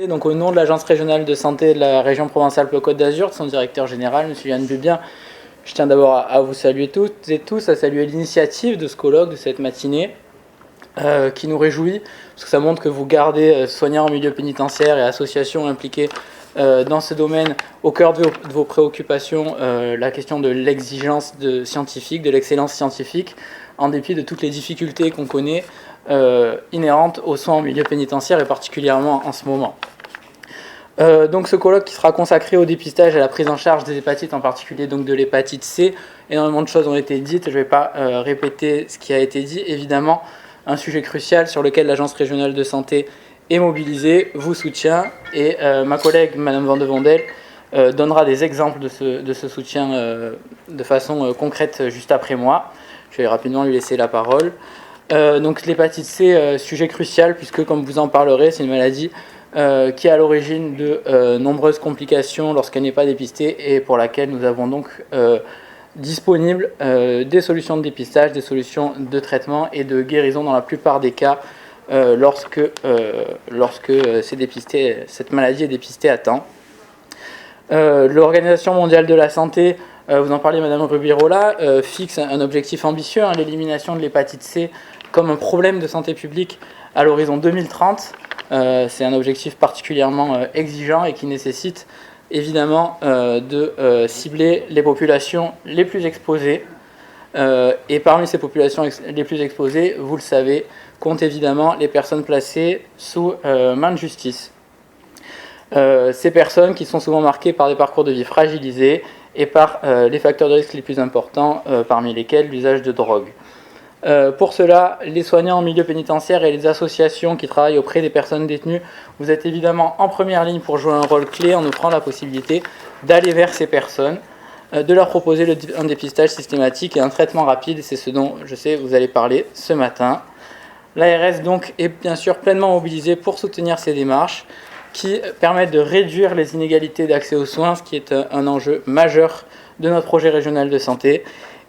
Donc au nom de l'Agence régionale de santé de la région Provence-Alpes-Côte d'Azur, de son directeur général, M. Yann Bubien, je tiens d'abord à vous saluer toutes et tous, à saluer l'initiative de ce colloque, de cette matinée, qui nous réjouit, parce que ça montre que vous gardez soignants en milieu pénitentiaire et associations impliquées dans ce domaine au cœur de vos préoccupations, la question de l'exigence scientifique, de l'excellence scientifique, en dépit de toutes les difficultés qu'on connaît inhérentes aux soins en milieu pénitentiaire et particulièrement en ce moment. Donc ce colloque qui sera consacré au dépistage et à la prise en charge des hépatites, en particulier donc de l'hépatite C. Énormément de choses ont été dites, je ne vais pas répéter ce qui a été dit. Évidemment, un sujet crucial sur lequel l'Agence régionale de santé est mobilisée, vous soutient, et ma collègue, Madame Van de Vondel, donnera des exemples de ce soutien de façon concrète juste après moi. Je vais rapidement lui laisser la parole. Donc l'hépatite C, sujet crucial, puisque comme vous en parlerez, c'est une maladie qui est à l'origine de nombreuses complications lorsqu'elle n'est pas dépistée et pour laquelle nous avons donc disponibles des solutions de dépistage, des solutions de traitement et de guérison dans la plupart des cas lorsque cette maladie est dépistée à temps. L'Organisation mondiale de la santé, vous en parliez Madame Rubirola, fixe un objectif ambitieux, l'élimination de l'hépatite C comme un problème de santé publique à l'horizon 2030. C'est un objectif particulièrement exigeant et qui nécessite évidemment de cibler les populations les plus exposées. Et parmi ces populations les plus exposées, vous le savez, comptent évidemment les personnes placées sous main de justice. Ces personnes qui sont souvent marquées par des parcours de vie fragilisés et par les facteurs de risque les plus importants, parmi lesquels l'usage de drogue. Pour cela, les soignants en milieu pénitentiaire et les associations qui travaillent auprès des personnes détenues, vous êtes évidemment en première ligne pour jouer un rôle clé en offrant la possibilité d'aller vers ces personnes, de leur proposer un dépistage systématique et un traitement rapide, et c'est ce dont je sais vous allez parler ce matin. L'ARS donc est bien sûr pleinement mobilisée pour soutenir ces démarches qui permettent de réduire les inégalités d'accès aux soins, ce qui est un enjeu majeur de notre projet régional de santé,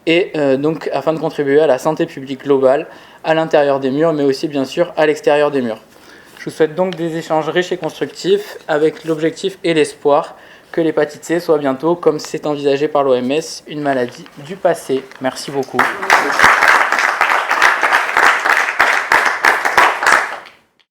et donc afin de contribuer à la santé publique globale à l'intérieur des murs, mais aussi bien sûr à l'extérieur des murs. Je vous souhaite donc des échanges riches et constructifs avec l'objectif et l'espoir que l'hépatite C soit bientôt, comme c'est envisagé par l'OMS, une maladie du passé. Merci beaucoup.